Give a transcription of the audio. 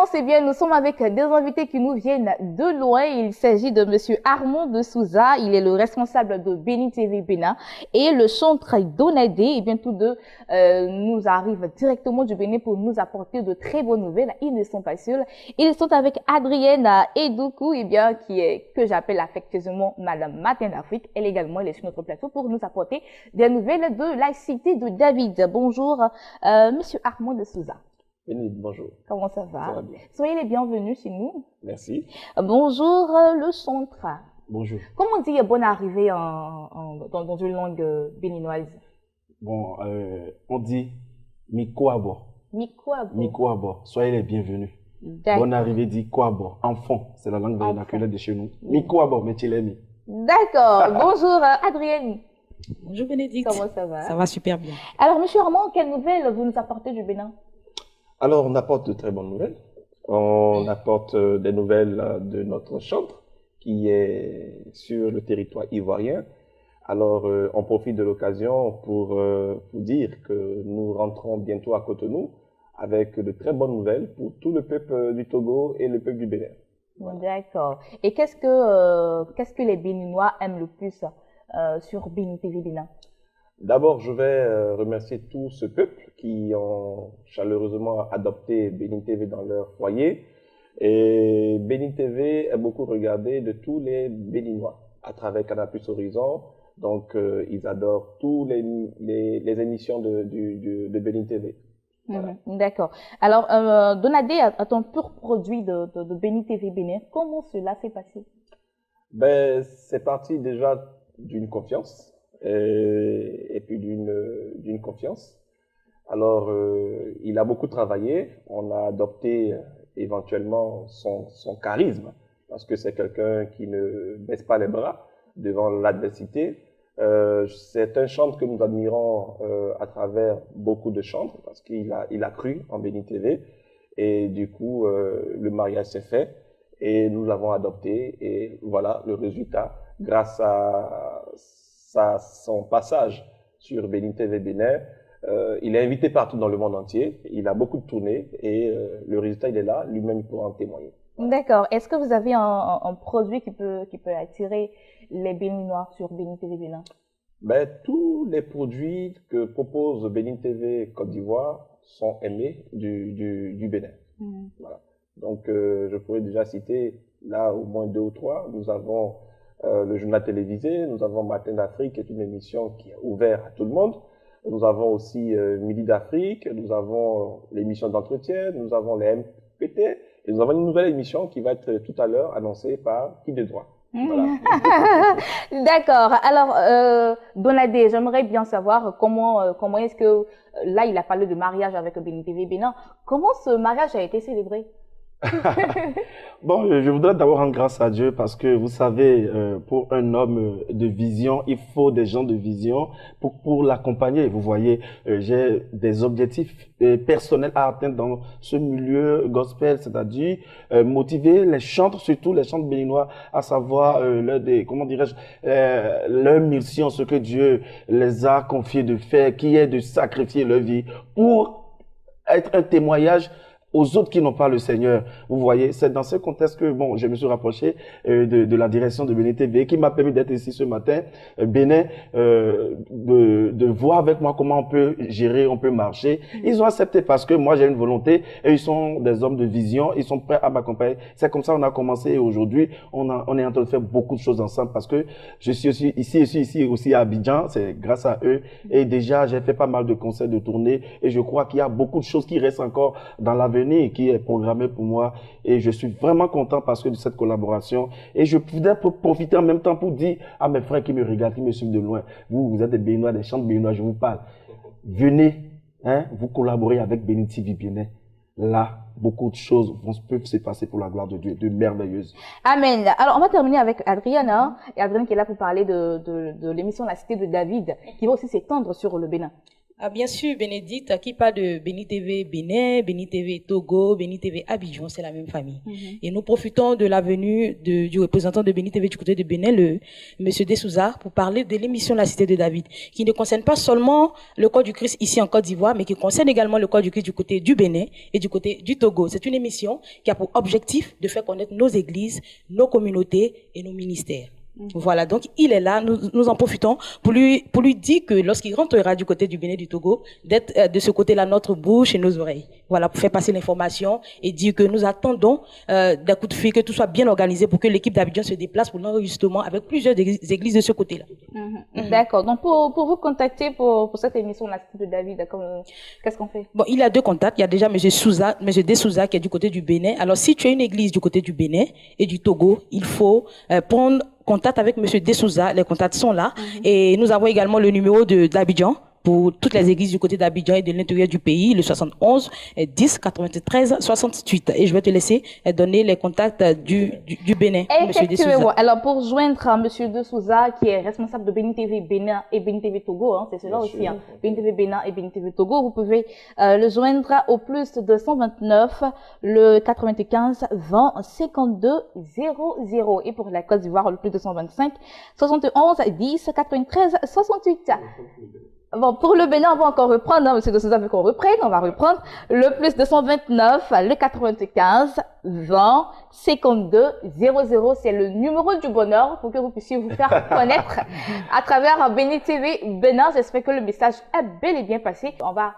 commence, eh bien, nous sommes avec des invités qui nous viennent de loin. Il s'agit de Monsieur Armand de Souza. Il est le responsable de Bénin TV Bénin et le chantre Donadé. Eh bien, tous deux nous arrivent directement du Bénin pour nous apporter de très bonnes nouvelles. Ils ne sont pas seuls. Ils sont avec Adrienne Edoukou, eh bien, que j'appelle affectueusement Madame Matin d'Afrique. Elle également, elle est sur notre plateau pour nous apporter des nouvelles de la cité de David. Bonjour, Monsieur Armand de Souza. Bonjour. Comment ça va? Ça va bien. Soyez les bienvenus chez nous. Merci. Bonjour, le centre. Bonjour. Comment on dit bonne arrivée dans une langue béninoise? Bon, on dit Mikoabo. Mikoabo. Mikoabo. Soyez les bienvenus. Bonne arrivée dit Kouabo. Enfant, c'est la langue vernaculaire de chez nous. Mikoabo, mais tu l'as mis. D'accord. Bonjour, Adrienne. Bonjour Bénédicte. Comment ça va? Ça va super bien. Alors, Monsieur Armand, quelles nouvelles vous nous apportez du Bénin? Alors, on apporte de très bonnes nouvelles. On apporte des nouvelles de notre chantre qui est sur le territoire ivoirien. Alors, on profite de l'occasion pour vous dire que nous rentrons bientôt à Cotonou avec de très bonnes nouvelles pour tout le peuple du Togo et le peuple du Bénin. Voilà. D'accord. Et qu'est-ce que les Béninois aiment le plus sur Bénin TV Bénin? D'abord, je vais remercier tout ce peuple qui ont chaleureusement adopté Bénin TV dans leur foyer. Et Bénin TV est beaucoup regardé de tous les Béninois à travers Canal+ Horizon. Donc, ils adorent tous les émissions de Bénin TV. Voilà. D'accord. Alors, Donadé est un pur produit de Bénin TV Bénin. Comment cela s'est passé? Ben, c'est parti déjà d'une confiance. Et puis d'une confiance. Alors, il a beaucoup travaillé. On a adopté éventuellement son charisme, parce que c'est quelqu'un qui ne baisse pas les bras devant l'adversité. C'est un chantre que nous admirons à travers beaucoup de chantres, parce qu'il a cru en Bénin TV. Et du coup, le mariage s'est fait et nous l'avons adopté. Et voilà le résultat, grâce à son passage sur Bénin TV Bénin. Il est invité partout dans le monde entier. Il a beaucoup de tournées et le résultat, il est là. Lui-même, il pourra en témoigner. D'accord. Est-ce que vous avez un produit qui peut attirer les Béninois sur Bénin TV Bénin? Ben, tous les produits que propose Bénin TV Côte d'Ivoire sont aimés du Bénin. Voilà. Donc, je pourrais déjà citer là au moins 2 ou 3. Nous avons le journal télévisé, nous avons Matin d'Afrique, qui est une émission qui est ouverte à tout le monde. Nous avons aussi Midi d'Afrique, nous avons l'émission d'entretien, nous avons les MPT, et nous avons une nouvelle émission qui va être tout à l'heure annoncée par Qui de droit. Voilà. D'accord. Alors, Donadé, j'aimerais bien savoir comment est-ce que, là, il a parlé de mariage avec Bénin TV Bénin. Comment ce mariage a été célébré? Bon, je voudrais d'abord rendre grâce à Dieu parce que vous savez, pour un homme de vision, il faut des gens de vision pour l'accompagner. Vous voyez, j'ai des objectifs personnels à atteindre dans ce milieu gospel, c'est-à-dire motiver les chantres, surtout les chantres béninois, à savoir comment dirais-je, leur mission, ce que Dieu les a confiés de faire, qui est de sacrifier leur vie pour être un témoignage aux autres qui n'ont pas le Seigneur. Vous voyez, c'est dans ce contexte que bon, je me suis rapproché de la direction de Bénin TV qui m'a permis d'être ici ce matin, Bénin, de voir avec moi comment on peut gérer, on peut marcher. Ils ont accepté parce que moi j'ai une volonté et ils sont des hommes de vision, ils sont prêts à m'accompagner. C'est comme ça qu'on a commencé et aujourd'hui on est en train de faire beaucoup de choses ensemble parce que je suis aussi ici aussi à Abidjan, c'est grâce à eux et déjà j'ai fait pas mal de concerts, de tournées et je crois qu'il y a beaucoup de choses qui restent encore dans l'avenir qui est programmé pour moi et je suis vraiment content parce que de cette collaboration et je voudrais profiter en même temps pour dire à mes frères qui me regardent, qui me suivent de loin, vous êtes des Béninois, des chantres béninois, je vous parle, venez, vous collaborez avec Bénin TV Bénin, là beaucoup de choses peuvent se passer pour la gloire de Dieu, de merveilleuses. Amen. Alors on va terminer avec Adrienne, et Adrienne qui est là pour parler de l'émission La Cité de David qui va aussi s'étendre sur le Bénin. Ah, bien sûr, Bénédicte, qui parle de Béni TV Bénin, Béni TV Togo, Béni TV Abidjan, c'est la même famille. Et nous profitons de la venue du représentant de Béni TV du côté de Bénin, le monsieur Dessouza, pour parler de l'émission La Cité de David, qui ne concerne pas seulement le corps du Christ ici en Côte d'Ivoire, mais qui concerne également le corps du Christ du côté du Bénin et du côté du Togo. C'est une émission qui a pour objectif de faire connaître nos églises, nos communautés et nos ministères. Voilà, donc il est là, nous en profitons pour lui dire que lorsqu'il rentrera du côté du Bénin et du Togo, d'être de ce côté-là notre bouche et nos oreilles. Voilà, pour faire passer l'information et dire que nous attendons d'un coup de fil que tout soit bien organisé pour que l'équipe d'Abidjan se déplace pour l'enregistrement avec plusieurs églises de ce côté-là. D'accord, donc pour vous contacter pour cette émission La Cité de David, qu'est-ce qu'on fait? Bon, il y a deux contacts, il y a déjà monsieur Dessouza qui est du côté du Bénin. Alors si tu as une église du côté du Bénin et du Togo, il faut prendre contact avec monsieur Dessouza, les contacts sont là. Et nous avons également le numéro d'Abidjan pour toutes les églises du côté d'Abidjan et de l'intérieur du pays, le 71 10 93 68. Et je vais te laisser donner les contacts du Bénin, monsieur Dessouza. Alors pour joindre monsieur Dessouza, qui est responsable de Béni TV Bénin et Béni TV Togo, c'est cela aussi, Béni TV Bénin et Béni TV Togo, vous pouvez le joindre au plus de 129, le 95 20 52 00. Et pour la Côte d'Ivoire, le plus de 125 71 10 93 68. Bon, pour le Bénin, on va encore reprendre, monsieur Dessouza veut qu'on reprenne, on va reprendre le plus 229, le 95, 20, 52, 00, c'est le numéro du bonheur pour que vous puissiez vous faire connaître à travers Béni TV Bénin. J'espère que le message est bel et bien passé. On va